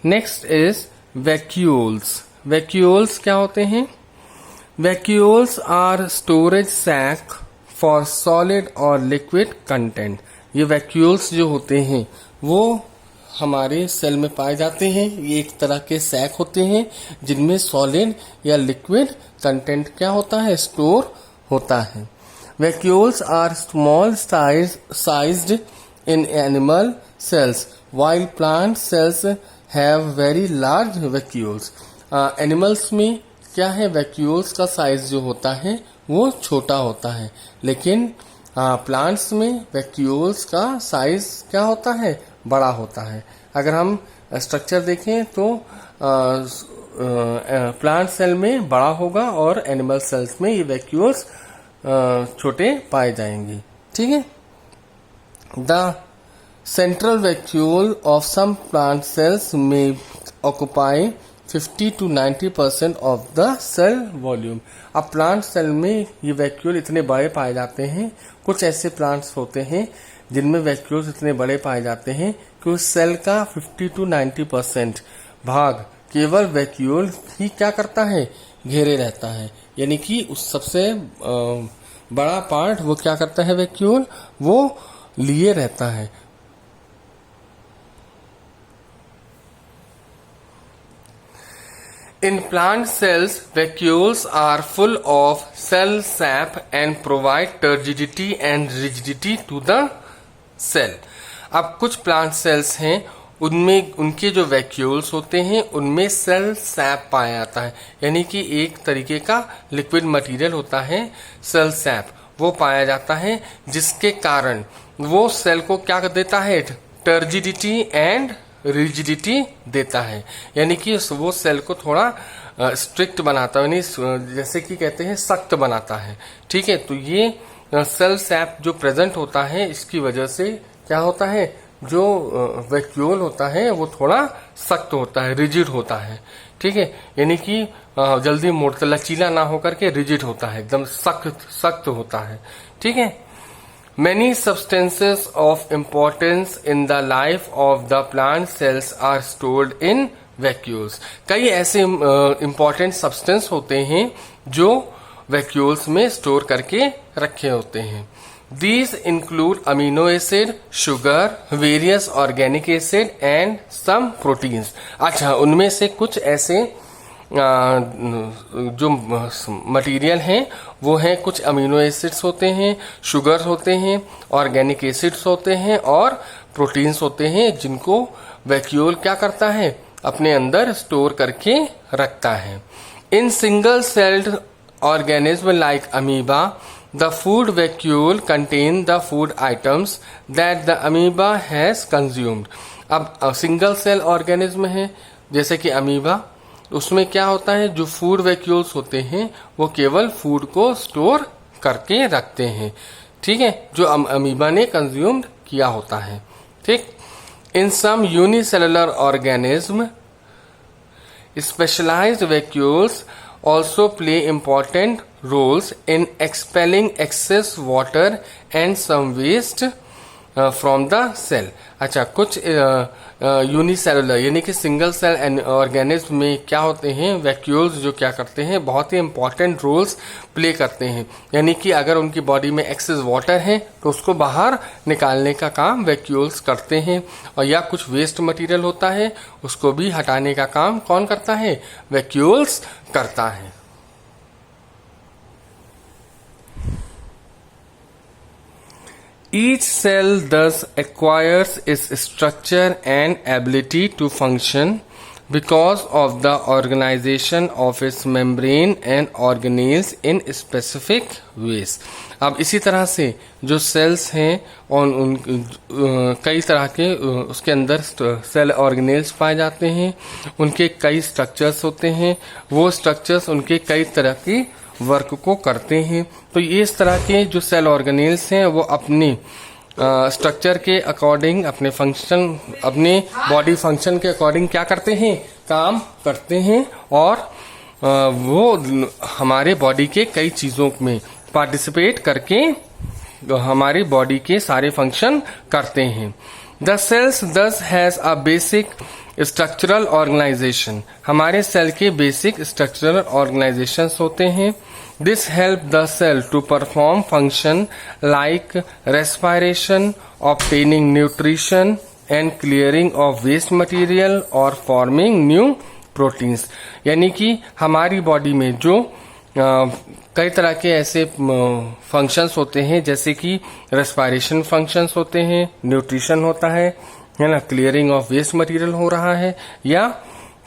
Next is vacuoles. Vacuoles क्या होते हैं? Vacuoles are storage sac for solid और लिक्विड कंटेंट। ये वैक्यूल्स जो होते हैं वो हमारे सेल में पाए जाते हैं। ये एक तरह के सैक होते हैं जिनमें सॉलिड या लिक्विड कंटेंट क्या होता है? स्टोर होता है। Vacuoles are small sized in animal cells while plant cells have very large vacuoles। Animals में क्या है? वैक्यूल्स का साइज जो होता है वो छोटा होता है, लेकिन प्लांट्स में वैक्यूल्स का साइज क्या होता है? बड़ा होता है। अगर हम स्ट्रक्चर देखें तो प्लांट सेल में बड़ा होगा और एनिमल सेल्स में ये वैक्यूल्स छोटे पाए जाएंगे। ठीक है। The central vacuole of some plant cells may occupy 50 to 90% of the cell volume। अब प्लांट सेल में ये वैक्यूल इतने बड़े पाए जाते हैं। कुछ ऐसे प्लांट्स होते हैं जिनमें वैक्यूल्स इतने बड़े पाए जाते हैं कि उस सेल का 50 to 90% भाग केवल वैक्यूल ही क्या करता है? घेरे रहता है। यानी कि उस सबसे बड़ा पार्ट वो क्या करता है? वैक्यूल वो लिए रहता है। In plant cells, vacuoles are full of cell sap and provide turgidity and rigidity to the cell। अब कुछ प्लांट सेल्स हैं उनमें उनके जो वैक्यूल्स होते हैं उनमें सेल सैप पाया जाता है। यानी कि एक तरीके का लिक्विड मटेरियल होता है सेल सैप, वो पाया जाता है जिसके कारण वो सेल को क्या कर देता है? टर्जिडिटी एंड रिजिडिटी देता है। यानी कि वो सेल को थोड़ा स्ट्रिक्ट बनाता है, यानी जैसे कि कहते हैं सख्त बनाता है। ठीक है। तो ये सेल सैप जो प्रेजेंट होता है इसकी वजह से क्या होता है? जो वैक्यूल होता है वो थोड़ा सख्त होता है, रिजिड होता है। ठीक है। यानी कि जल्दी मोड़ता, लचीला ना होकर के रिजिड होता है, एकदम सख्त होता है। ठीक है। Many substances of importance in the life of the plant cells are stored in vacuoles। कई ऐसे important substance होते हैं जो vacuoles में स्टोर करके रखे होते हैं। These include amino acid, sugar, various organic acid and some proteins। अच्छा, उनमें से कुछ ऐसे जो मटेरियल हैं वो हैं, कुछ अमीनो एसिड्स होते हैं, शुगर होते हैं, ऑर्गेनिक एसिड्स होते हैं और प्रोटीन्स होते हैं जिनको वैक्यूल क्या करता है? अपने अंदर स्टोर करके रखता है। In single celled organism like amoeba the food vacuole contain the food items that the amoeba has consumed. अब सिंगल सेल ऑर्गेनिज्म है जैसे कि अमीबा, उसमें क्या होता है? जो फूड वैक्यूल्स होते हैं वो केवल फूड को स्टोर करके रखते हैं। ठीक है। जो अमीबा ने कंज्यूम्ड किया होता है। ठीक। In some unicellular organism specialised vacuoles also play important roles in expelling excess water and some waste from the cell। अच्छा, कुछ यूनिसेलुलर यानी कि सिंगल सेल ऑर्गेनिज्म में क्या होते हैं? वैक्यूल्स जो क्या करते हैं? बहुत ही इंपॉर्टेंट रोल्स प्ले करते हैं। यानी कि अगर उनकी बॉडी में एक्सेस वाटर है तो उसको बाहर निकालने का काम वैक्यूल्स करते हैं, और या कुछ वेस्ट मटेरियल होता है उसको भी हटाने का काम कौन करता है? वैक्यूल्स करता है। Each cell thus acquires its structure and ability to function because of the organization of its membrane and organelles in specific ways। अब इसी तरह से जो सेल्स हैं और कई तरह के उसके अंदर सेल ऑर्गेनेल्स पाए जाते हैं, उनके कई स्ट्रक्चर्स होते हैं, वो स्ट्रक्चर्स उनके कई तरह की वर्क को करते हैं। तो ये इस तरह के जो सेल ऑर्गेनेल्स हैं वो अपनी स्ट्रक्चर के अकॉर्डिंग, अपने फंक्शन, अपने बॉडी फंक्शन के अकॉर्डिंग क्या करते हैं? काम करते हैं, और वो हमारे बॉडी के कई चीजों में पार्टिसिपेट करके हमारी बॉडी के सारे फंक्शन करते हैं। The cells thus has a basic structural organisation, हमारे सेल के बेसिक स्ट्रक्चरल ऑर्गेनाइजेशंस होते हैं. This help the cell to perform function like respiration, obtaining nutrition and clearing of waste material और फॉर्मिंग न्यू प्रोटीन्स. यानी कि हमारी body में जो कई तरह के ऐसे फंक्शंस होते हैं, जैसे कि रेस्पिरेशन फंक्शंस होते हैं, न्यूट्रिशन होता है ना, क्लियरिंग ऑफ वेस्ट मटेरियल हो रहा है, या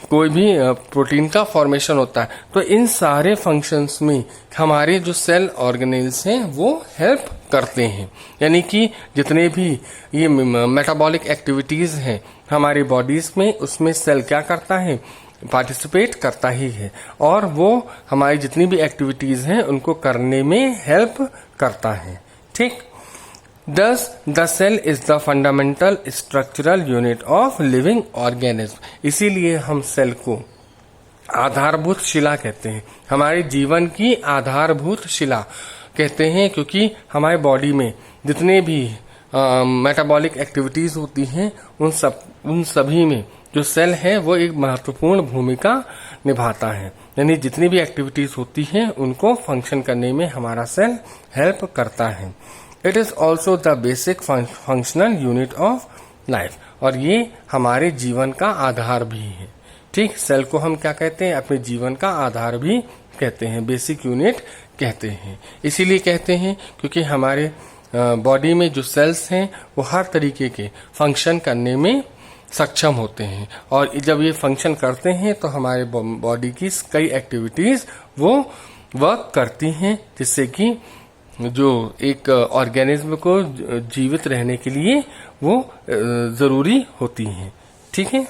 कोई भी प्रोटीन का फॉर्मेशन होता है. तो इन सारे फंक्शंस में हमारे जो सेल ऑर्गेनेल्स हैं वो हेल्प करते हैं. यानी कि जितने भी ये मेटाबॉलिक एक्टिविटीज हैं हमारी बॉडीज में, उसमें सेल क्या करता है, पार्टिसिपेट करता ही है, और वो हमारी जितनी भी एक्टिविटीज हैं उनको करने में हेल्प करता है. ठीक. Thus, the cell is the fundamental structural unit of living organism. इसीलिए हम सेल को आधारभूत शिला कहते हैं, हमारे जीवन की आधारभूत शिला कहते हैं, क्योंकि हमारे बॉडी में जितने भी मेटाबॉलिक एक्टिविटीज होती हैं उन सभी में जो सेल है वो एक महत्वपूर्ण भूमिका निभाता है. यानी जितनी भी एक्टिविटीज होती हैं उनको फंक्शन करने में हमारा सेल हेल्प करता है. It is also the basic functional unit of life, और ये हमारे जीवन का आधार भी है. ठीक. सेल को हम क्या कहते हैं, अपने जीवन का आधार भी कहते हैं, बेसिक यूनिट कहते हैं. इसीलिए कहते हैं क्योंकि हमारे बॉडी में जो सेल्स हैं वो हर तरीके के फंक्शन करने में सक्षम होते हैं, और जब ये फंक्शन करते हैं तो हमारे बॉडी की कई एक्टिविटीज वो वर्क करती हैं, जिससे कि जो एक ऑर्गेनिज्म को जीवित रहने के लिए वो जरूरी होती हैं. ठीक है.